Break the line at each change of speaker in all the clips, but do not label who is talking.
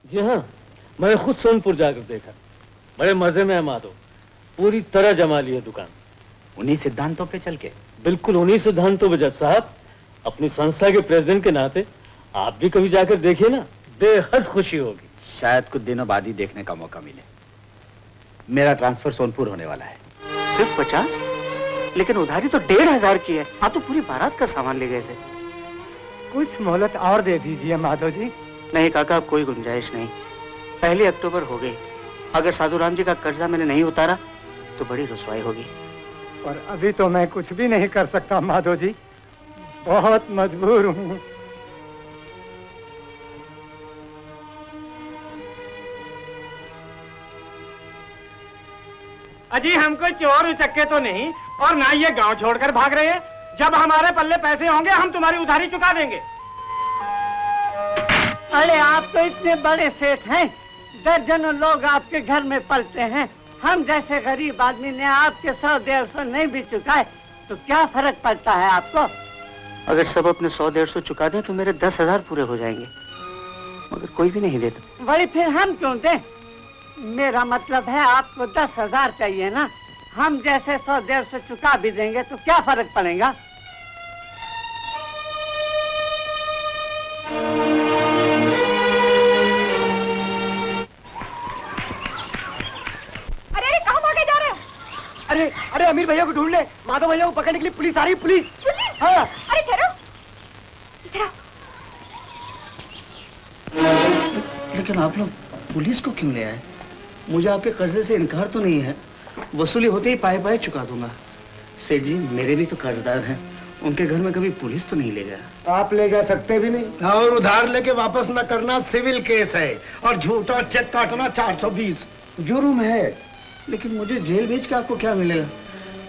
जी हाँ, मैंने खुद सोनपुर जाकर देखा। बड़े मजे में है माधव, पूरी तरह जमा ली है दुकान।
उन्हीं सिद्धांतों पे चल के?
बिल्कुल उन्हीं सिद्धांतों पे जज साहब। अपनी संस्था के प्रेसिडेंट के नाते आप भी कभी जाकर देखिए ना, बेहद खुशी होगी।
शायद कुछ दिनों बाद ही देखने का मौका मिले। मेरा ट्रांसफर सोनपुर होने वाला है।
सिर्फ 50? लेकिन उधारी तो 1500 की है। आप तो पूरी बारात का सामान ले गए थे।
कुछ मोहलत और दे दीजिए माधव जी।
नहीं काका, कोई गुंजाइश नहीं। 1 अक्टूबर हो गई। अगर साधुराम जी का कर्जा मैंने नहीं उतारा तो बड़ी रुसवाई होगी।
और अभी तो मैं कुछ भी नहीं कर सकता माधव जी, बहुत मजबूर हूँ।
अजी हम कोई चोर उचक्के तो नहीं, और ना ये गांव छोड़कर भाग रहे हैं। जब हमारे पल्ले पैसे होंगे हम तुम्हारी उधारी चुका देंगे।
अरे आप तो इतने बड़े सेठ हैं, दर्जनों लोग आपके घर में पलते हैं। हम जैसे गरीब आदमी ने आपके 100-150 नहीं भी चुकाए तो क्या फर्क पड़ता है आपको?
अगर सब अपने 100-150 चुका दें तो मेरे 10,000 पूरे हो जाएंगे, मगर कोई भी नहीं देता।
बड़ी फिर हम क्यों दें? मेरा मतलब है आपको 10,000 चाहिए ना, हम जैसे 100-150 चुका भी देंगे तो क्या फर्क पड़ेगा?
अरे कहाँ भागे जा रहे हो?
अरे अमीर भैया को ढूंढ ले, माधव भैया को पकड़ने के लिए पुलिस आ रही है। पुलिस? हाँ।
अरे ठहरो, इधर आओ।
लेकिन आप लोग पुलिस को क्यों ले आए? मुझे आपके कर्जे से इनकार तो नहीं है, वसूली होते ही पाए पाए चुका दूंगा। सेठ जी मेरे भी तो कर्जदार हैं, उनके घर में कभी पुलिस तो नहीं ले गया।
आप ले जा सकते भी नहीं, और उधार लेके वापस न करना सिविल केस है, और झूठा चेक काटना 420 जुर्म है।
लेकिन मुझे जेल भेज के आपको क्या मिलेगा?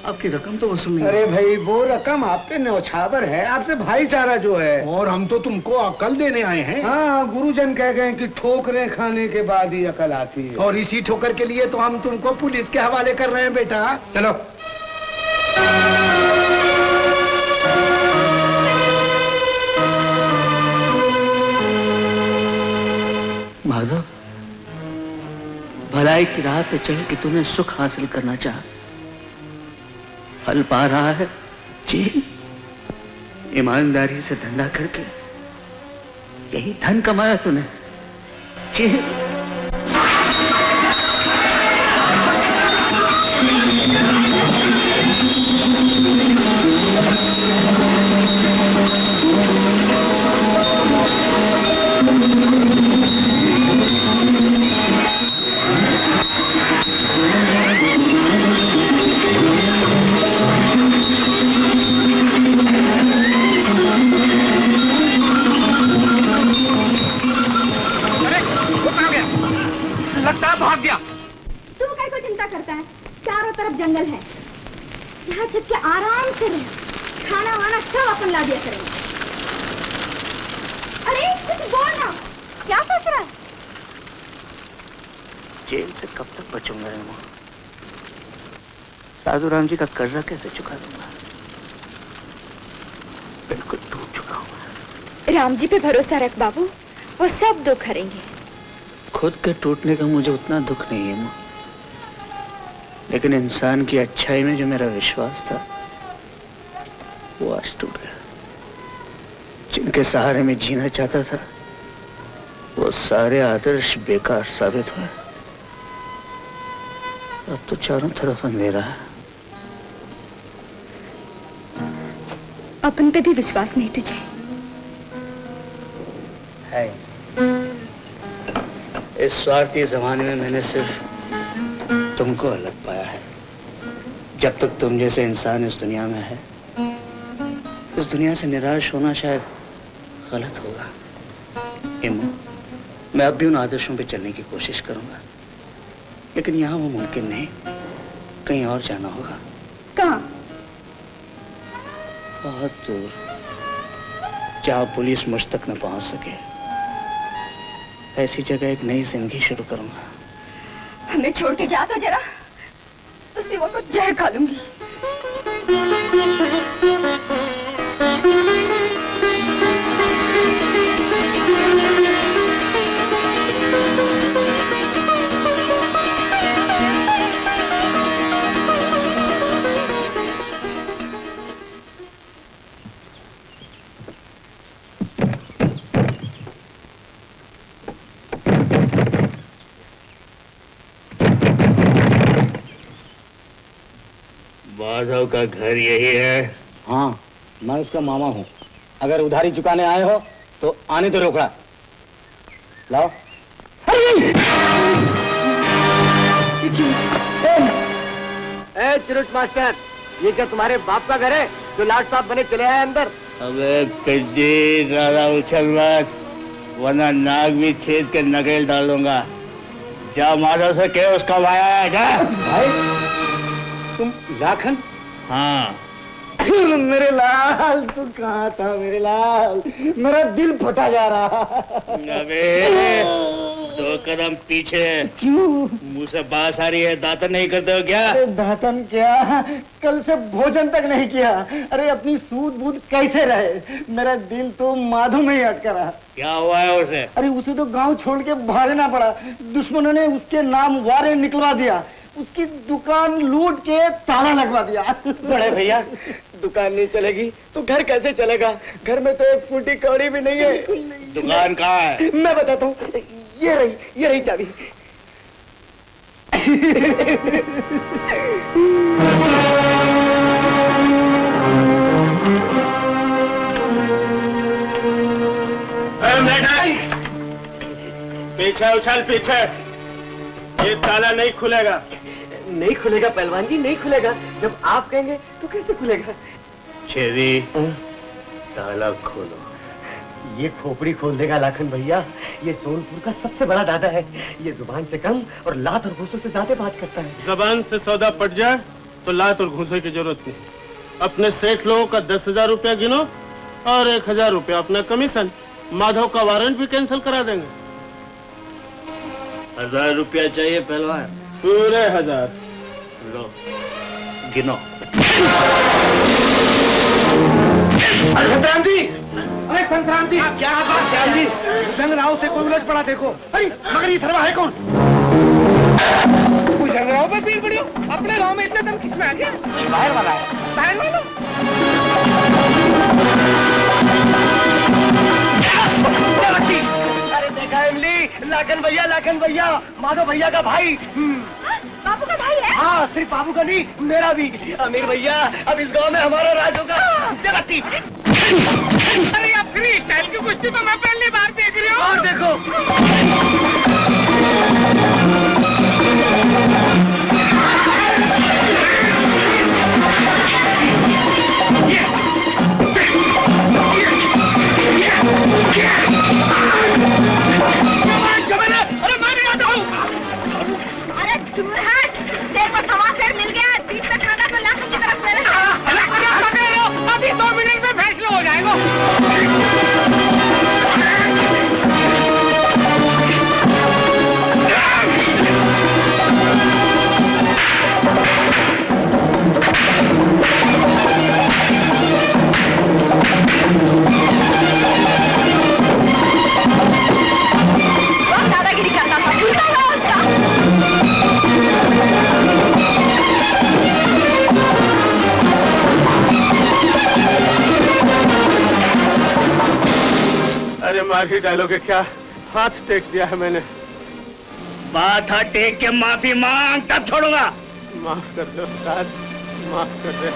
आपकी रकम तो वसूल नहीं।
अरे भाई वो रकम आपके न्यौछावर है, आपसे भाईचारा जो है। और हम तो तुमको अकल देने आए हैं। हाँ, गुरुजन कह गए कि ठोकरें खाने के बाद ही अकल आती है, और इसी ठोकर के लिए तो हम तुमको पुलिस के हवाले कर रहे हैं बेटा। चलो।
माधव, भलाई की राह पे चल के तुम्हें सुख हासिल करना चाहा, फल पा रहा है जेल। ईमानदारी से धंधा करके यही धन कमाया तूने, जेल।
भाग गया।
तू काय को चिंता करता है? चारों तरफ जंगल है, यहाँ छुप के आराम से रह, खाना वाना सब अपन ला दिया करेंगे। अरे कुछ बोल ना, क्या सोच रहा है?
जेल से कब तक बचूंगा रेमो? साधुराम जी का कर्जा कैसे चुका दूंगा? बिल्कुल टूट चुका हूँ।
राम जी पे भरोसा रख बाबू, वो सब दुख हरेंगे।
खुद के टूटने का मुझे उतना दुख नहीं है माँ, लेकिन इंसान की अच्छाई में जो मेरा विश्वास था वो आज टूट गया। जिनके सहारे में जीना चाहता था वो सारे आदर्श बेकार साबित हुए। अब तो चारों तरफ अंधेरा है।
अपन पे भी विश्वास नहीं तुझे?
है। इस स्वार्थी जमाने में मैंने सिर्फ तुमको अलग पाया है। जब तक तुम जैसे इंसान इस दुनिया में है, इस दुनिया से निराश होना शायद गलत होगा। इमो, मैं अब भी उन आदर्शों पे चलने की कोशिश करूंगा, लेकिन यहाँ वो मुमकिन नहीं, कहीं और जाना होगा।
कहाँ?
बहुत दूर, जहाँ पुलिस मुझ तक न पहुंच सके। ऐसी जगह एक नई जिंदगी शुरू करूंगा।
हमें छोड़ के जा तो जरा, उसी वक्त जहर खा लूंगी।
माधव का घर यही है?
हाँ, मैं उसका मामा हूँ। अगर उधारी चुकाने आए हो तो आने तो रोकड़ा। लाओ। चिरुट मास्टर, ये क्या तुम्हारे बाप का घर है जो लाट साहब बने चले आए अंदर?
अबे पिज्जी, ज्यादा उछल मत, वरना नाक भी छेद के नकेल डालूंगा। जा माधव से कह उसका भाई आया है। जा
भाई, तुम लाखन?
हाँ।
मेरे लाल, तू कहाँ था मेरे लाल? मेरा दिल फटा जा रहा।
अबे 2 कदम पीछे।
क्यों?
मुंह से बास आ रही है, दातन नहीं करते हो क्या?
अरे दातन क्या, कल से भोजन तक नहीं किया। अरे अपनी सूद बूद कैसे रहे? मेरा दिल तो माधो में ही अटका रहा।
क्या हुआ है उसे?
अरे उसे तो गांव छोड़ के भागना पड़ा। दुश्मनों ने उसके नाम वारंट निकलवा दिया, उसकी दुकान लूट के ताला लगवा दिया।
बड़े भैया, दुकान नहीं चलेगी तो घर कैसे चलेगा? घर में तो एक फूटी कौड़ी भी नहीं है।
दुकान कहाँ है?
मैं बताता हूँ, ये रही चाबी।
पीछे उछल पीछे, ये ताला नहीं खुलेगा।
नहीं खुलेगा पहलवान जी, नहीं खुलेगा। जब आप कहेंगे तो कैसे खुलेगा?
छेदी, ताला खोलो।
ये खोपड़ी खोल देगा लाखन भैया। ये सोनपुर का सबसे बड़ा दादा है। ये जुबान से कम और लात और घूसों से ज्यादा बात करता है।
जबान से सौदा पट जाए तो लात और घूंसे की जरूरत नहीं। अपने सेठ लोगों का 10,000 रुपया गिनो और 1,000 रुपया अपना कमीशन। माधव का वारंट भी कैंसिल करा देंगे।
1000 रुपया चाहिए पहलवान?
पूरे 1000।
लो, गिनो।
अरे संक्रांति, अरे संक्रांति, क्या बात है? भुजंग राव से कोई उलझ पड़ा देखो। अरे मगर ये सरवा है कौन? भुजंग राव पे पीर पड़ी हो? अपने गांव में इतना दम किसमें आ गया?
बाहर वाला है।
बाहर वाला?
अरे देखा इमली, लाखन भैया, माधव भैया का भाई।
बाबू का भाई है?
हाँ, सिर्फ बाबू का नहीं, मेरा भी। अमीर भैया, अब इस गांव में हमारा राज होगा। जगती।
अरे अब फ्री स्टाइल की कुश्ती तो मैं पहली बार देख रही हूँ।
और देखो।
अरे मैं भी आता हूँ।
अरे दूर हट, तेरे को सवा शेर मिल गया। बीच में खाता तो लाखन की तरफ से रहा।
अभी 2 मिनट में फैसला हो जाएगा।
बहुत दादागिरी करता था, भूलता था उसका।
अरे माफी डालोगे क्या? हाथ टेक दिया है मैंने।
बात हाथ टेक के माफी मांग, तब छोड़ूंगा।
माफ कर दो उस्ताद, माफ कर दे।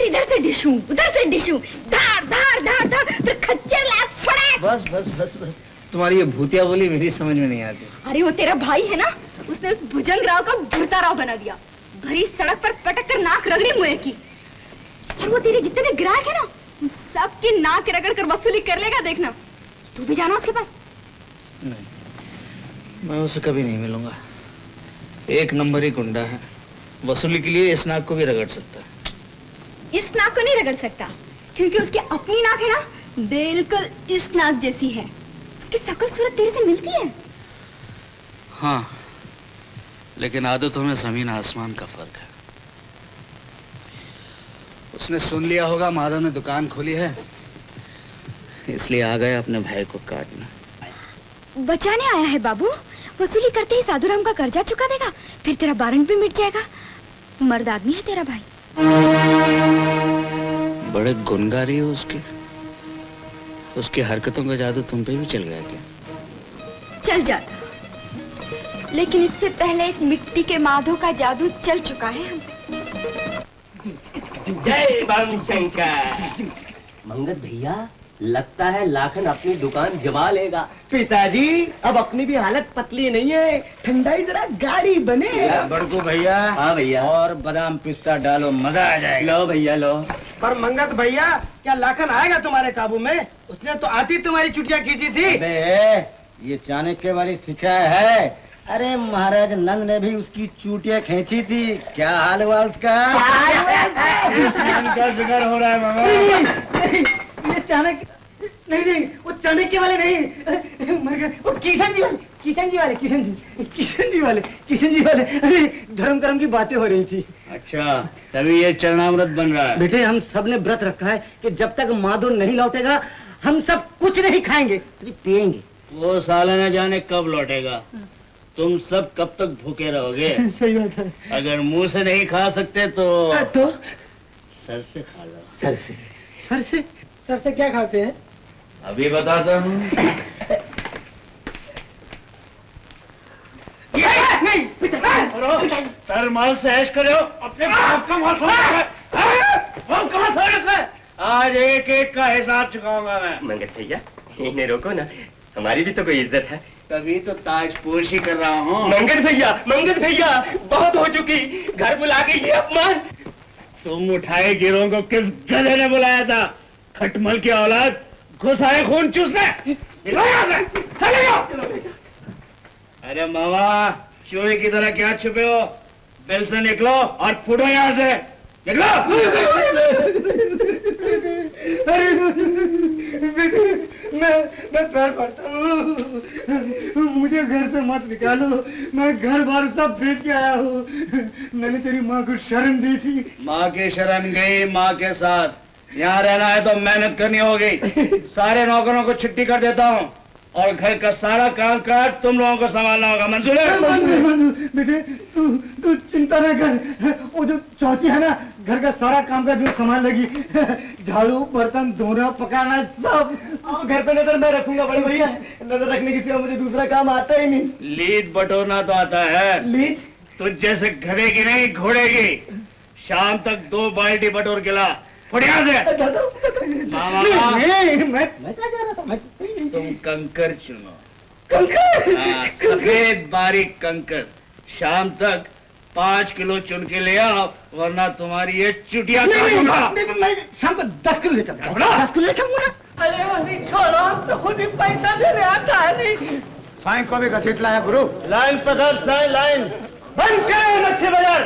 इधर से डिशू, उधर से डिशू, धार धार धार धार, फिर खच्चर लात फड़क।
बस। तुम्हारी ये भूतिया बोली मेरी समझ में नहीं आती।
अरे वो तेरा भाई है ना, उसने उस भुजंग राव का भुरता राव बना दिया। भरी सड़क पर पटक कर नाक रगड़ी मुए की। और वो तेरे जितने भी ग्राहक है ना, उन सब की नाक रगड़ कर वसूली कर लेगा, देखना। तू भी जाना उसके पास।
नहीं, मैं उसे कभी नहीं मिलूंगा। एक नंबर ही गुंडा है। वसूली के लिए इस नाक को भी रगड़ सकता है।
इस नाक को नहीं रगड़ सकता, क्योंकि उसकी अपनी नाक है ना, बिल्कुल इस नाक जैसी है। उसकी शकल सूरत तेरे से मिलती है।
हाँ, लेकिन आदतों में जमीन आसमान का फर्क है। उसने सुन लिया होगा माधव ने दुकान खोली है, इसलिए आ गया अपने भाई को काटना।
बचाने आया है बाबू। वसूली करते ही साधुराम का कर्जा चुका देगा, फिर तेरा वारंट भी मिट जाएगा। मर्द आदमी है तेरा भाई।
बड़े गुनगारी हो उसकी हरकतों का जादू तुम पे भी चल गया क्या?
चल जाता, लेकिन इससे पहले एक मिट्टी के माधो का जादू चल चुका है।
जय बम शंकर। मंगत भैया, लगता है लाखन अपनी दुकान जमा लेगा। पिताजी, अब अपनी भी हालत पतली नहीं है, ठंडाई जरा गाड़ी बने।
बड़कू भैया।
हाँ भैया।
और बादाम पिस्ता डालो, मजा आ जाएगा।
लो भैया लो।
पर मंगत भैया, क्या लाखन आएगा तुम्हारे काबू में? उसने तो आती तुम्हारी चुटिया खींची थी।
ये चाणक्य वाली शिकायत है। अरे महाराज नंद ने भी उसकी चूटियां खींची थी, क्या हाल हुआ उसका? का जिक्र हो रहा है मामा।
ये चाणक्य नहीं, वो चाणक्य वाले नहीं, मर गए। वो किशन जी वाले। अरे धर्म कर्म की बातें हो रही थी।
अच्छा, तभी ये चरणामृत बन रहा है।
बेटे, हम सब ने व्रत रखा है कि जब तक माधो नहीं लौटेगा हम सब कुछ नहीं खाएंगे, सिर्फ पिएंगे।
वो साला न जाने कब लौटेगा। तुम सब कब तक भूखे रहोगे?
सही बात है।
अगर मुंह से नहीं खा सकते तो सर से खा लो।
सर से क्या खाते हैं?
अभी बताता हूँ।
नहीं,
सर माल से ऐश करो, अपने बाप का माल आज एक एक का हिसाब चुकाऊंगा मैं।
मंगत भैया, इन्हें रोको ना, हमारी भी तो कोई इज्जत है।
तभी तो ताजपोशी कर रहा हूँ।
मंगत भैया, बहुत हो चुकी। घर बुला के ये अपमान।
तुम उठाए गिरोह को किस गधे ने बुलाया था? खटमल की औलाद, घुसाए खून चूसने। चले जाओ। अरे मामा, चोरी की तरह क्या छुपे हो? बिल से निकलो और फुटो यहाँ से। निकलो।
अरे मैं पैर पड़ता हूँ, मुझे घर से मत निकालो। मैं घर बार सब बेच के आया हूँ। मैंने तेरी माँ को शरण दी थी।
माँ की शरण गई माँ के साथ। यहाँ रहना है तो मेहनत करनी होगी। सारे नौकरों को छुट्टी कर देता हूँ और घर का सारा काम काज तुम लोगों को संभालना होगा। मंजूर है?
बेटे, तू चिंता न कर। वो जो चौथी है ना, घर का सारा काम का जो सामान लगी, झाड़ू, बर्तन धोना, पकाना, सब घर पे नजर मैं रखूंगा। बड़े भैया, नजर रखने की सिवा मुझे दूसरा काम आता ही नहीं।
लीद बटोरना तो आता है।
लीद?
तुझ जैसे गधे की नहीं, घोड़े की। शाम तक 2 बाल्टी बटोर के ला। फुटिया से।
मैं क्या जा रहा था?
तुम कंकर चुनो।
कंकर?
हाँ, सफेद बारीक कंकर। शाम तक 5 किलो चुन के ले आओ, वरना तुम्हारी ये चुटिया काटूंगा।
मैं शाम को 10 किलो लेकर 10 किलो लेकर आऊंगा ना।
अरे वही छोड़ो, हम तो खुद ही पैसा दे रहे आता है नहीं।
साईं को भी घसीट लाया गुरु।
लाइन पकड़ साईं, लाइन बंद करो। मच्छी बाजार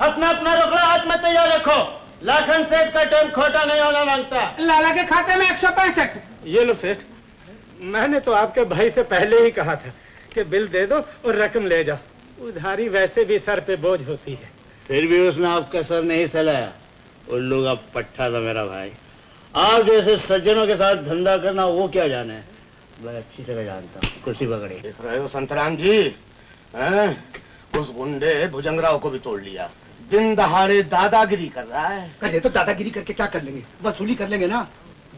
अपना अपना रोकड़ा हाथ में तैयार रखो। लाखन सेठ का टाइम खोटा नहीं होना मांगता।
लाला के खाते में 165।
ये लो सेठ, मैंने तो आपके भाई से पहले ही कहा था कि बिल दे दो और रकम ले जाओ। उधारी वैसे भी सर पे बोझ होती है।
फिर भी उसने आपका सर नहीं सहलाया। उल्लू का पट्टा था मेरा भाई। आप जैसे सज्जनों के साथ धंधा करना वो क्या जाने। मैं अच्छी तरह जानता हूँ। कुर्सी पकड़ी।
देख रहे हो संतराम जी, उस गुंडे भुजंगराव को भी तोड़ लिया। दिन दहाड़े दादागिरी कर रहा है।
करे तो दादागिरी करके क्या कर लेंगे? वसूली कर लेंगे ना,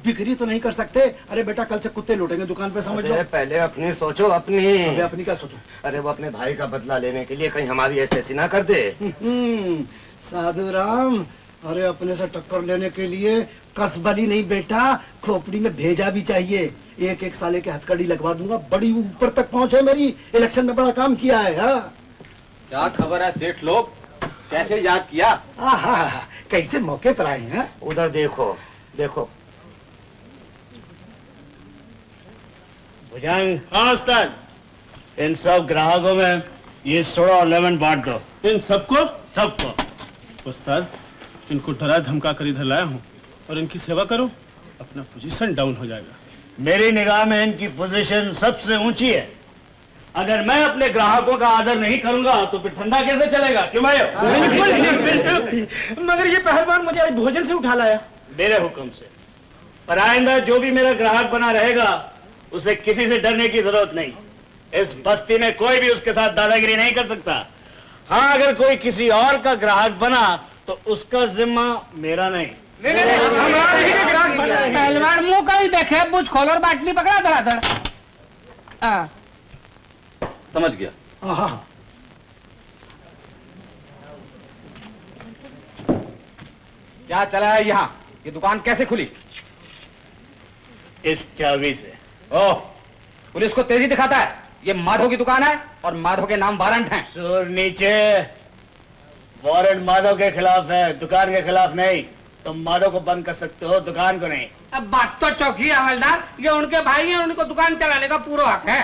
बिक्री तो नहीं कर सकते। अरे बेटा, कल से कुत्ते लौटेंगे दुकान पे, समझ लो।
पहले अपनी सोचो। अपनी
अपनी क्या सोचो?
अरे वो अपने भाई का बदला लेने के लिए कहीं हमारी ऐसी ना कर दे।
साधु राम, अरे अपने से टक्कर लेने के लिए कसबली नहीं बेटा, खोपड़ी में भेजा भी चाहिए। एक एक साले के हथकड़ी लगवा दूंगा। बड़ी ऊपर तक पहुंच है मेरी। इलेक्शन में बड़ा काम किया है।
क्या खबर है सेठ लोग, कैसे याद किया?
कैसे मौके पर आए हैं?
उधर देखो देखो।
भुजंग, हाँ उस्ताद। इन सब ग्राहकों में ये 16 और लेमन बांट दो।
इन सबको?
सबको।
उस्ताद, इनको डरा धमका कर इधर लाया हूँ और इनकी सेवा करो, अपना पोजीशन डाउन हो जाएगा।
मेरी निगाह में इनकी पोजीशन सबसे ऊंची है। अगर मैं अपने ग्राहकों का आदर नहीं करूंगा तो फिर ठंडा कैसे चलेगा? क्यों भाई?
मगर ये पहलवान मुझे आज भोजन से उठा लाया।
मेरे हुक्म से। पर आइंदा जो भी मेरा ग्राहक बना रहेगा उसे किसी से डरने की जरूरत नहीं। इस बस्ती में कोई भी उसके साथ दादागिरी नहीं कर सकता। हाँ, अगर कोई किसी और का ग्राहक बना तो उसका जिम्मा मेरा नहीं।
पहलवान मुंह कहीं देखे, बुझ खोल और बाटली पकड़ा धड़ाधड़।
समझ गया। क्या चला है यहाँ? ये दुकान कैसे खुली?
इस चाबी से।
ओह, पुलिस को तेजी दिखाता है। ये माधव की दुकान है और माधव के नाम वारंट हैं।
सुर नीचे। वारंट माधव के खिलाफ है, दुकान के खिलाफ नहीं। तुम माधव को बंद कर सकते हो, दुकान को नहीं।
अब बात तो चौकी है हवलदार, ये उनके भाई हैं, उनको दुकान चलाने का पूरा हक है।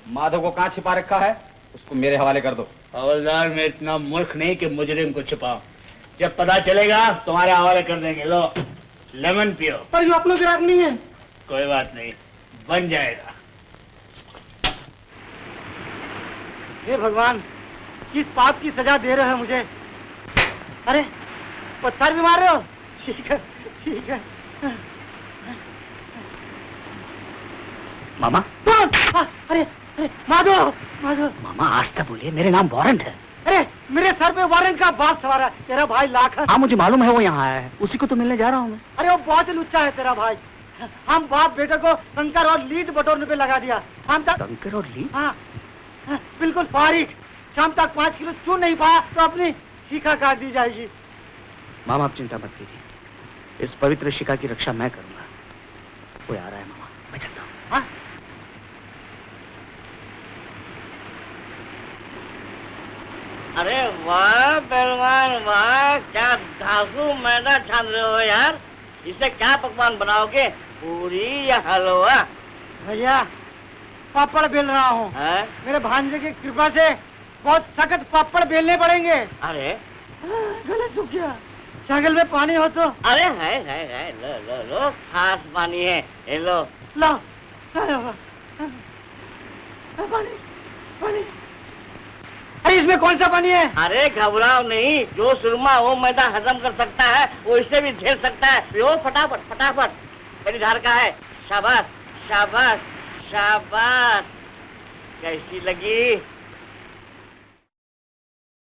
माधव को कहाँ छिपा रखा है, उसको मेरे हवाले कर दो।
हवलदार, मैं इतना मूर्ख नहीं कि मुजरिम को छिपाऊं। जब पता चलेगा तुम्हारे हवाले कर देंगे। लो लेमन पियो।
पर ये अपना ग्राहक नहीं है।
कोई बात नहीं, बन जाएगा।
हे भगवान, किस पाप की सजा दे रहे हो मुझे? अरे पत्थर भी मार रहे हो? ठीक है ठीक है।
मामा,
अरे अरे माधव माधव।
मामा आस्था बोलिए, मेरे नाम वारंट है।
अरे मेरे सर पे वारंट का बाप सवार है, तेरा भाई लाखन।
हाँ मुझे मालूम है, वो यहाँ आया है, उसी को तो मिलने जा रहा हूँ मैं।
अरे वो बहुत ही लुच्चा है तेरा भाई। हम बाप बेटे को कंकर और लीड बटोरने पे लगा दिया। शाम तक
कंकर और लीड?
हाँ बिल्कुल फारिग। शाम तक 5 किलो चून नहीं पाया तो अपनी शिखा काट दी जाएगी।
मामा आप चिंता मत कीजिए, इस पवित्र शिखा की रक्षा मैं करूंगा। कोई आ रहा है मामा, मैं चलता हूँ।
हाँ?
अरे वाह पहलवान वाह, क्या धांसू मैदा छान रहे हो यार। इसे क्या पकवान बनाओगे, पूरी या हलवा?
भैया पापड़ बेल रहा हूँ। मेरे भांजे की कृपा से बहुत सख्त पापड़ बेलने पड़ेंगे।
अरे
गला सूख गया, छागल में पानी हो तो।
अरे है लो लो लो, खास पानी है, ये लो।
लो पानी पानी। अरे इसमें कौन सा पानी है?
अरे घबराओ नहीं, जो सुरमा वो मैदा हजम कर सकता है वो इसे भी झेल सकता है। पियो फटाफट फटाफट। मेरी धार का है। शाबाश शाबाश शाबाश। कैसी लगी?